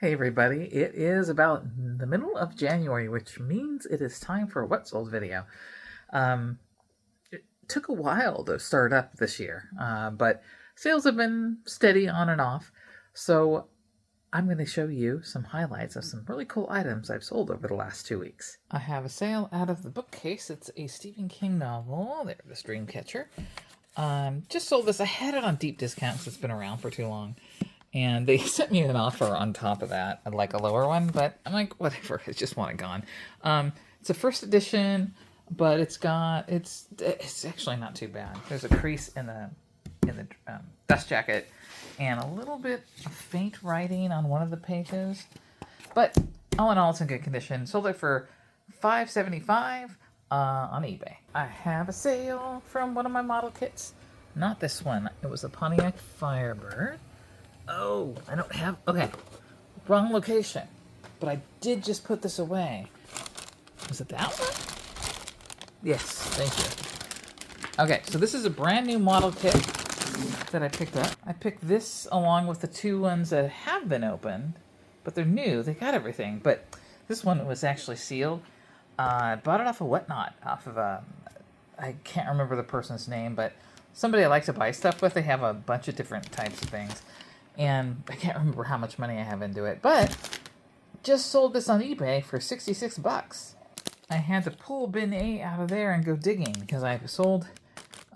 Hey everybody, it is about the middle of January, which means it is time for a What Sold video. It took a while to start up this year, but sales have been steady on and off, so I'm going to show you some highlights of some really cool items I've sold over the last 2 weeks. I have a sale out of the bookcase. It's a Stephen King novel, there, this Dreamcatcher. Just sold this. I had it on deep discount because it's been around for too long. And they sent me an offer on top of that, like a lower one, but I'm like, whatever, I just want it gone. It's a first edition, but it's actually not too bad. There's a crease in the dust jacket, and a little bit of faint writing on one of the pages. But all in all, it's in good condition. Sold it for $5.75 on eBay. I have a sale from one of my model kits. Not this one. It was a Pontiac Firebird. Oh, I don't have... Okay. Wrong location. But I did just put this away. Was it that one? Yes, thank you. Okay, so this is a brand new model kit that I picked up. I picked this along with the two ones that have been opened, but they're new. They got everything, but this one was actually sealed. I bought it off of Whatnot, off of I can't remember the person's name, but somebody I like to buy stuff with. They have a bunch of different types of things. And I can't remember how much money I have into it, but just sold this on eBay for $66. I had to pull bin A out of there and go digging because I sold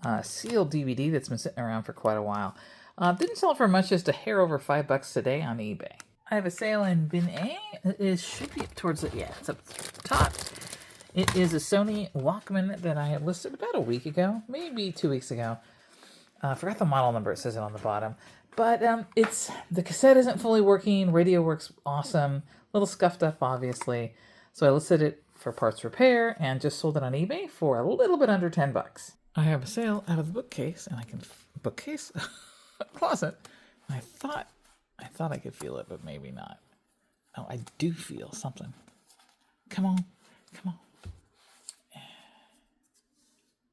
a sealed DVD that's been sitting around for quite a while. Didn't sell it for much, just a hair over $5 today on eBay. I have a sale in bin A. It should be towards the, yeah, it's up top. It is a Sony Walkman that I had listed about a week ago, maybe 2 weeks ago. I forgot the model number, it says it on the bottom. But the cassette isn't fully working, radio works awesome, a little scuffed up obviously. So I listed it for parts repair and just sold it on eBay for a little bit under $10. I have a sale out of the bookcase, and I can, bookcase? Closet. I thought I could feel it, but maybe not. Oh, I do feel something. Come on, come on.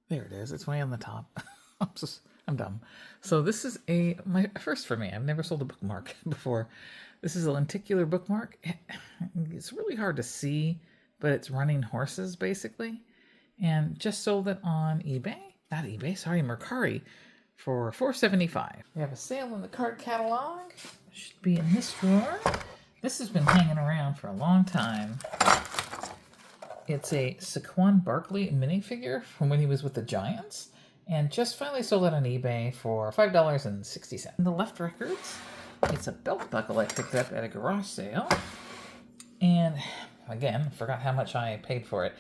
There it is, it's way on the top. I'm dumb. So this is my first for me. I've never sold a bookmark before. This is a lenticular bookmark. It's really hard to see, but it's running horses basically. And just sold it on eBay. Not eBay, sorry, Mercari for $4.75. We have a sale in the card catalog. It should be in this drawer. This has been hanging around for a long time. It's a Saquon Barkley minifigure from when he was with the Giants. And just finally sold it on eBay for $5.60. In the left records, it's a belt buckle I picked up at a garage sale. And again, forgot how much I paid for it.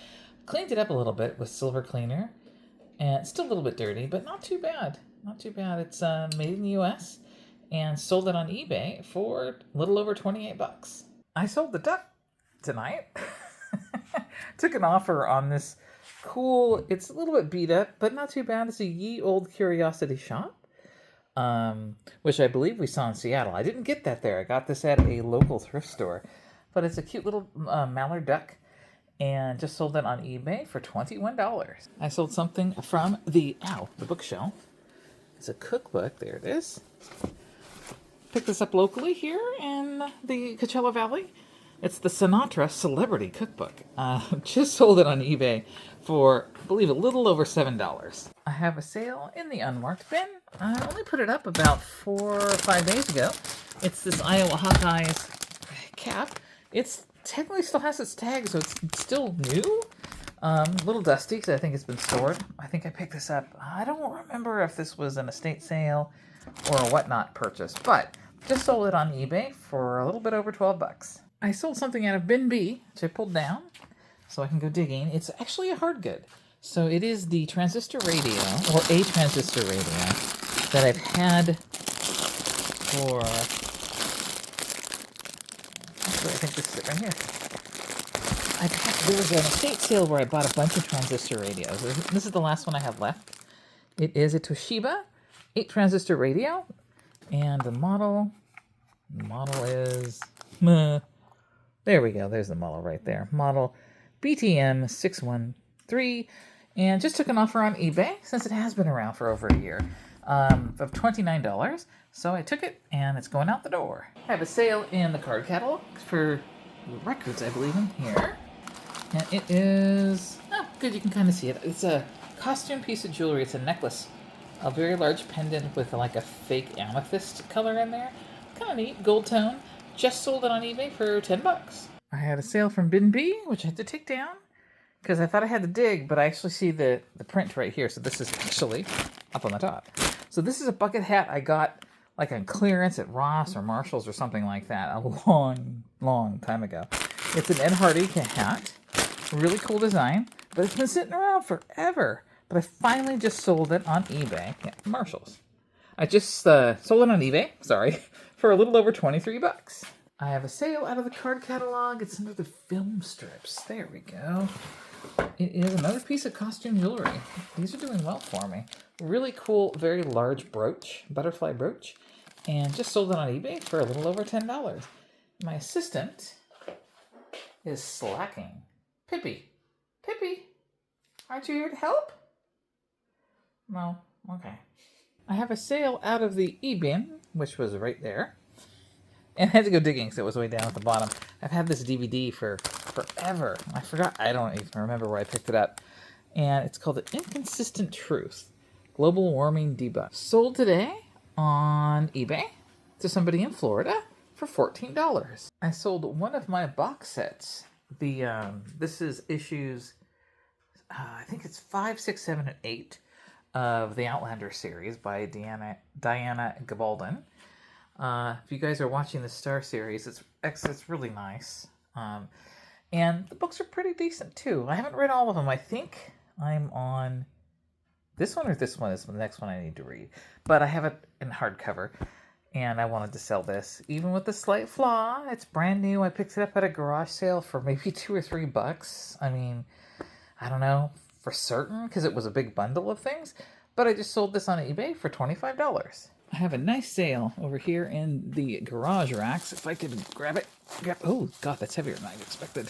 Cleaned it up a little bit with silver cleaner. And it's still a little bit dirty, but not too bad. Not too bad. It's made in the US and sold it on eBay for a little over $28. I sold the duck tonight. Took an offer on this cool, it's a little bit beat up, but not too bad. It's a Ye Old Curiosity Shop, which I believe we saw in Seattle. I didn't get that there. I got this at a local thrift store, but it's a cute little mallard duck, and just sold it on eBay for $21. I sold something from the bookshelf. It's a cookbook. There it is. Picked this up locally here in the Coachella Valley. It's the Sinatra Celebrity Cookbook. Just sold it on eBay for, I believe, a little over $7. I have a sale in the unmarked bin. I only put it up about 4 or 5 days ago. It's this Iowa Hawkeyes cap. It's technically still has its tag, so it's still new. A little dusty because I think it's been stored. I think I picked this up. I don't remember if this was an estate sale or a Whatnot purchase, but just sold it on eBay for a little bit over $12. I sold something out of bin B, which I pulled down so I can go digging. It's actually a hard good. So it is the transistor radio, or a transistor radio, that I've had for... Actually, I think this is it right here. There was an estate sale where I bought a bunch of transistor radios. This is the last one I have left. It is a Toshiba 8 transistor radio, and the model is... There we go. There's the model right there. Model BTM 613. And just took an offer on eBay since it has been around for over a year. of $29. So I took it, and it's going out the door. I have a sale in the card catalog for records, I believe, in here. And it is, oh, good, you can kind of see it. It's a costume piece of jewelry. It's a necklace. A very large pendant with like a fake amethyst color in there. Kind of neat, gold tone. Just sold it on eBay for $10. I had a sale from Bin B, which I had to take down because I thought I had to dig, but I actually see the print right here. So this is actually up on the top. So this is a bucket hat I got like on clearance at Ross or Marshall's or something like that a long, long time ago. It's an Ed Hardy hat. Really cool design, but it's been sitting around forever. But I finally just sold it on eBay at Marshall's. I just sold it on eBay, sorry, for a little over $23. I have a sale out of the card catalog. It's under the film strips. There we go. It is another piece of costume jewelry. These are doing well for me. Really cool, very large brooch, butterfly brooch, and just sold it on eBay for a little over $10. My assistant is slacking. Pippi, aren't you here to help? No, okay. I have a sale out of the e-bin, which was right there. And I had to go digging because it was way down at the bottom. I've had this DVD for forever. I forgot, I don't even remember where I picked it up. And it's called The Inconsistent Truth, Global Warming Debug. Sold today on eBay to somebody in Florida for $14. I sold one of my box sets. This is issues, I think it's 5, 6, 7, and 8 of the Outlander series by Diana Gabaldon. If you guys are watching the Star series, it's really nice. And the books are pretty decent too. I haven't read all of them. I think I'm on this one or this one is the next one I need to read. But I have it in hardcover. And I wanted to sell this. Even with the slight flaw, it's brand new. I picked it up at a garage sale for maybe $2 or $3. I mean, I don't know for certain because it was a big bundle of things. But I just sold this on eBay for $25. I have a nice sale over here in the garage racks. If I could grab it. Oh, God, that's heavier than I expected.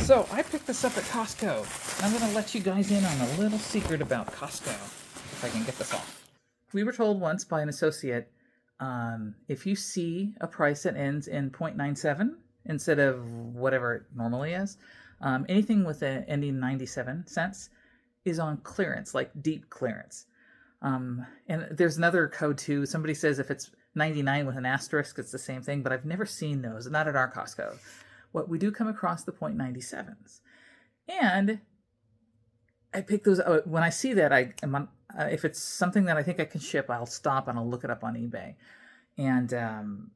So I picked this up at Costco. I'm going to let you guys in on a little secret about Costco. If I can get this off. We were told once by an associate, if you see a price that ends in 0.97 instead of whatever it normally is, anything with an ending 97 cents is on clearance, like deep clearance. And there's another code too. Somebody says if it's 99 with an asterisk, it's the same thing, but I've never seen those, not at our Costco. What we do come across the 0.97s. And I pick those out. When I see that, if it's something that I think I can ship, I'll stop and I'll look it up on eBay. And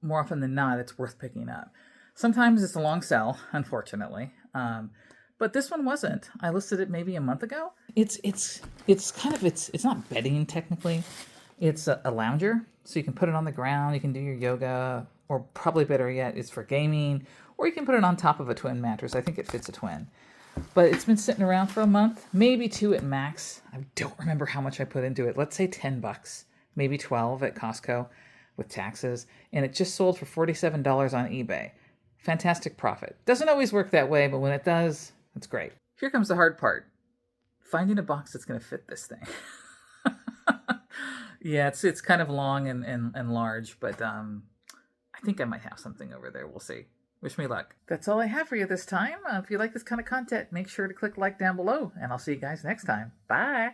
more often than not, it's worth picking up. Sometimes it's a long sell, unfortunately. But this one wasn't. I listed it maybe a month ago. It's not bedding technically. It's a lounger, so you can put it on the ground. You can do your yoga, or probably better yet, it's for gaming. Or you can put it on top of a twin mattress. I think it fits a twin. But it's been sitting around for a month, maybe 2 at max. I don't remember how much I put into it. Let's say $10, maybe 12 at Costco with taxes. And it just sold for $47 on eBay. Fantastic profit. Doesn't always work that way, but when it does, it's great. Here comes the hard part. Finding a box that's going to fit this thing. Yeah, it's kind of long and large, but I think I might have something over there. We'll see. Wish me luck. That's all I have for you this time. If you like this kind of content, make sure to click like down below, and I'll see you guys next time. Bye!